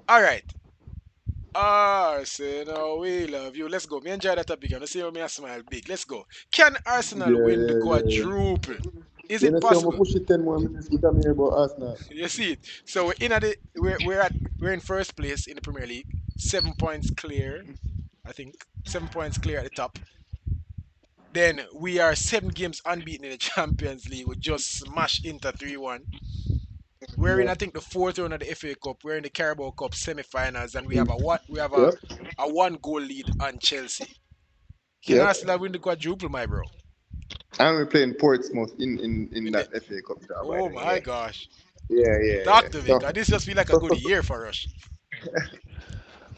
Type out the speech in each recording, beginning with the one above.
All right. Arsenal, we love you. Let's go. Me enjoy that topic. And see how me I smile big. Let's go. Can Arsenal Yeah, win the yeah, yeah. quadruple? Is You it know, say I'm gonna possible? push it 10 more minutes. We come here about Arsenal. You see it. So we're in first place in the Premier League, 7 points clear. I think 7 points clear at the top. Then we are 7 games unbeaten in the Champions League. We just smashed Inter 3-1. We're in, Yeah. I think, the fourth round of the FA Cup. We're in the Carabao Cup semi-finals, and we have Mm. a what? We have Yep. a one goal lead on Chelsea. Can Yep. Arsenal win the quadruple, my bro? And we're playing Portsmouth in In the that FA Cup job, by Oh the way. my Yeah. gosh, Yeah, yeah, talk yeah. to me, So, cause this just feel like a so, good so year for us.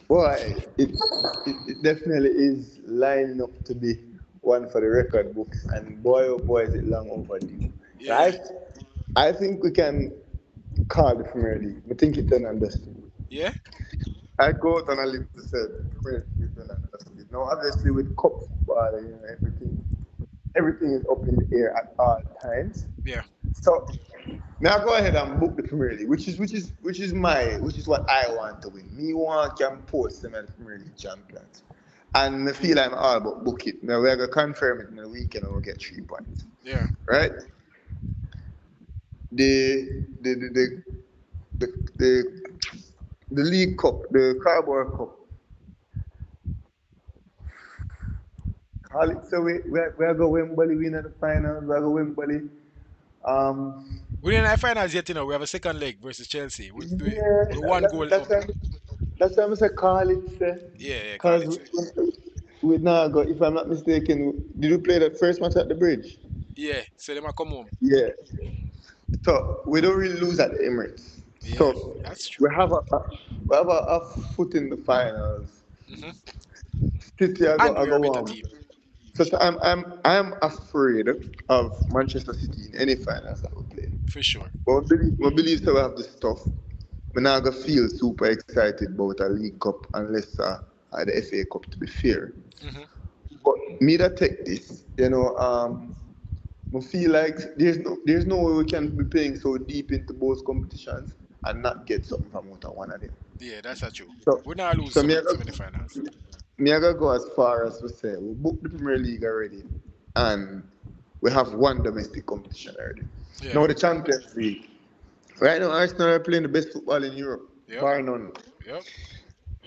boy, it definitely is lining up to be one for the record books. And boy, oh boy, is it long overdue. Yeah, Right? I think we can call the Premier League. I think it's done and dusted. yeah. I go out on a limb to say the Premier League is done and dusted. Now, obviously, with cup football, everything is up in the air at all times. Yeah. So now go ahead and book the Premier League, which is what I want to win. Me want can post them as Premier League champions. And I feel I'm all about book it. Now we're gonna confirm it in the weekend and we'll get 3 points. Yeah. Right? The the the the the, the, the League Cup, the Carabao Cup. Call it so we go Wembley win at the finals, we go Wembley. Um We didn't have finals yet, you know. We have a second leg versus Chelsea yeah, with one goal that's up. that's why I say call it, Yeah, yeah, call because it. we now got, if I'm not mistaken, did you play that first match at the bridge? Yeah, so they might come home. Yeah. So we don't really lose at the Emirates. Yeah, So that's true. we have a foot in the finals. Hmm. City And I we are a go better on. team So I'm afraid of Manchester City in any finals that we play. for sure. But we believe that we have the stuff. We're not gonna feel super excited about a League Cup unless the FA Cup, to be fair. Hmm. But me that take this, I feel like there's no way we can be playing so deep into both competitions and not get something from out of one of them. Yeah, that's not true. So We now lose so so many finals. me I gotta go as far as to say we booked the Premier League already and we have one domestic competition already. Yeah. Now the Champions League. Right now Arsenal are playing the best football in Europe, Yep. bar none. Yep.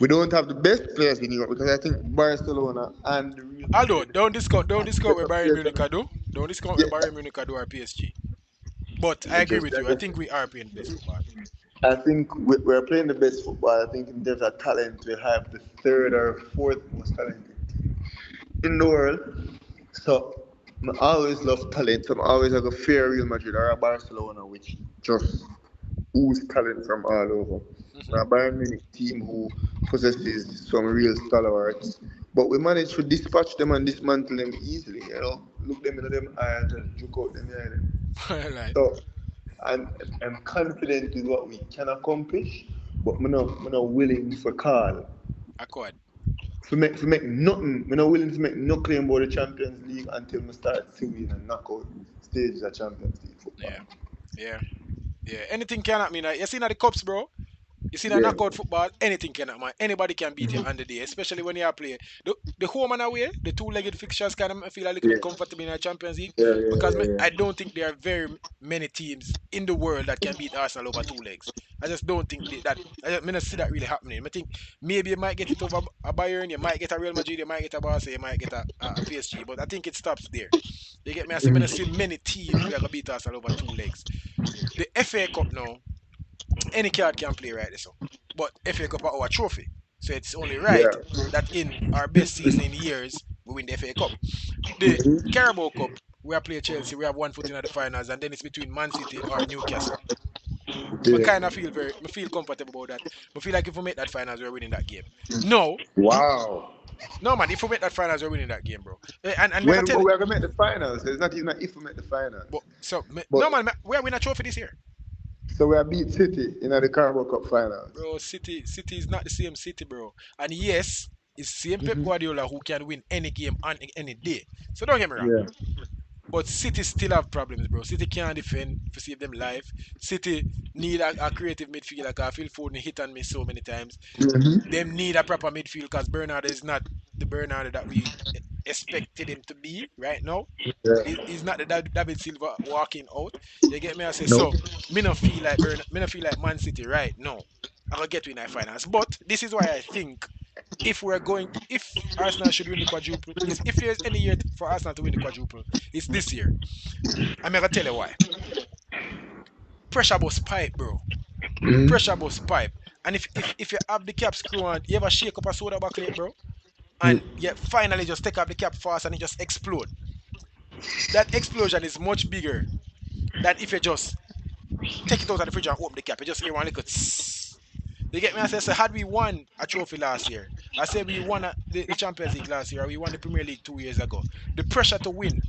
We don't have the best players in Europe because I think Barcelona and the Real Although Madrid don't discount better where Bayern players Munich than, do. Don't discount where yeah, Bayern Munich do or PSG. But I I agree just, with I you. I just think we are playing the best football. I think we're playing the best football. I think in terms of talent, we have the third or fourth most talented team in the world. So I always love talent. So I always have a fair Real Madrid or a Barcelona, which just ooze talent from all over. A Hmm. Bayern Munich team who possesses some real stalwarts. But we managed to dispatch them and dismantle them easily, Look them in them eyes and juke out them behind them. Like, So I'm, I'm confident with what we can accomplish, but I'm not willing for call. accord. For make nothing, I'm not willing to make no claim about the Champions League until we start seeing and knockout stages of Champions League football. Yeah. Yeah. Yeah. Anything can happen. You see now the cups, bro. You see that Yeah. knockout football, anything can happen. Anybody can beat you on the day, especially when you are playing. The home and away, the two-legged fixtures kind of feel a little Yeah. bit comfortable in the Champions League Yeah, yeah, because yeah, yeah. I don't think there are very many teams in the world that can beat Arsenal over two legs. I just don't think that. I don't see that really happening. I think maybe you might get it over a Bayern, you might get a Real Madrid, you might get a Barca, you might get a PSG, but I think it stops there. You get me? I don't see many teams who are gonna beat Arsenal over two legs. The FA Cup now, any card can play right so. But FA Cup are our trophy. So it's only right Yeah. that in our best season in years, we win the FA Cup. The Carabao Cup, we are playing Chelsea, we have one foot in the finals, and then it's between Man City or Newcastle. I Yeah. kind of I feel comfortable about that. I feel like if we make that finals, we're winning that game. No, Wow. no man, if we make that finals, we're winning that game, bro. And me I When tell we you, are gonna make the finals, so it's not even if we make the finals. but so But no man, we are winning a trophy this year. so we are beat City in the Carabao Cup finals. Bro, City is not the same City, bro. And yes, it's same Pep Guardiola who can win any game on any day. So don't get me wrong. Yeah. But City still have problems, bro. City can't defend to save them life. City need a creative midfielder. Like I feel Foden hit and miss so many times. Mm-hmm. Them need a proper midfield because Bernardo is not the Bernardo that we expected him to be right now. Yeah. He's not the David Silva walking out. You get me? I say No. so. Me not feel like Me not feel like Man City right now. I gonna get to in our finals. But this is why I think if Arsenal should win the quadruple, is if there's any year for Arsenal to win the quadruple, it's this year. I'm gonna tell you why. Pressure bus pipe, bro. Pressure Mm-hmm. bus pipe. And if you have the cap screw on, you ever shake up a soda bucket, bro? And Mm-hmm. you finally just take up the cap fast and it just explode. That explosion is much bigger than if you just take it out of the fridge and open the cap. You just hear one little tss. You get me? I say, so had we won a trophy last year, I say we won the Champions League last year, or we won the Premier League 2 years ago, the pressure to win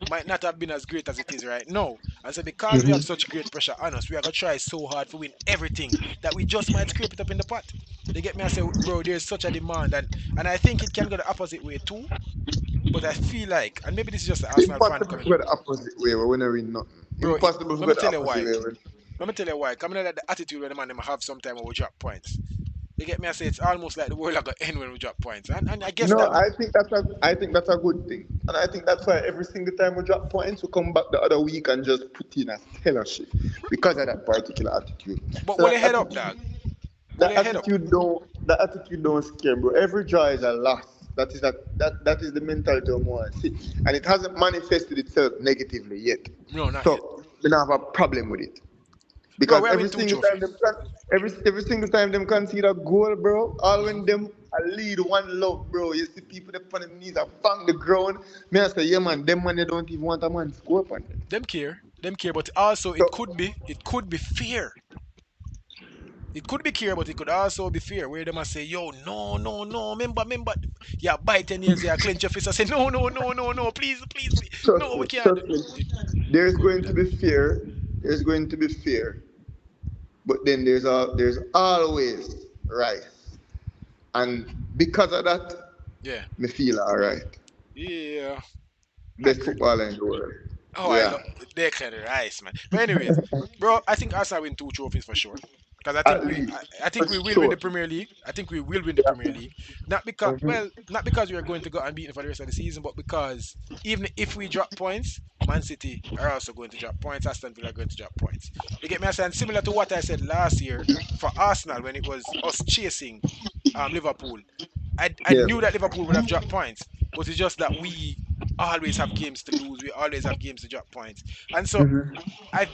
might not have been as great as it is right now. And so because we have such great pressure on us, we are gonna try so hard to win everything that we just might scrape it up in the pot. You get me? I say, bro, there's such a demand, and I think it can go the opposite way too. But I feel like, and maybe this is just the Arsenal fan Impossible to coming go in, the opposite way. We're not win nothing. bro. Impossible to Let go me the tell you opposite why. way. Let me tell you why. Coming at the attitude when the man them have sometime when we drop points. You get me? I say it's almost like the world are gonna end when we drop points, and I guess No, that I think that's a good thing, and I think that's why every single time we drop points, we come back the other week and just put in a stellar shift because of that particular attitude. But So will they head up, dog? Will they head up? that attitude don't scare, bro. Every draw is a loss. That is the mentality of more see, and it hasn't manifested itself negatively yet. No, not yet. So we don't have a problem with it. Bro, Because we are in two trophies. every single time them concede a goal, bro, all when them a lead one love, bro. You see people that on them knees and bang the ground. Me I say, yeah man, them man they don't even want a man score upon them. Them care, but also So it could be fear. It could be care, but it could also be fear. Where them a say, yo, no, no, no, remember, yeah, bite 10 years, yeah, clench your fist and say, no, no, no, no, no, please, please, please. No, we can't. trust me. It There's could be going to that. be fear. There's going to be fear. But then there's always rise. And because of that, Yeah, me feel alright. yeah, I Best agree. footballer in the world. Oh, I Yeah. love they're kind of nice, man. But anyways, bro, I think Arsenal win two trophies for sure. Because At least. I For think we will win the sure. Premier League. I think we will win the Premier Yeah. League. Not because we are going to go unbeaten for the rest of the season, but because even if we drop points, Man City are also going to drop points. Aston Villa are going to drop points. You get me? And similar to what I said last year for Arsenal when it was us chasing Liverpool. I Yeah. knew that Liverpool would have dropped points, but it's just that we always have games to lose. We always have games to drop points, and so Mm-hmm. I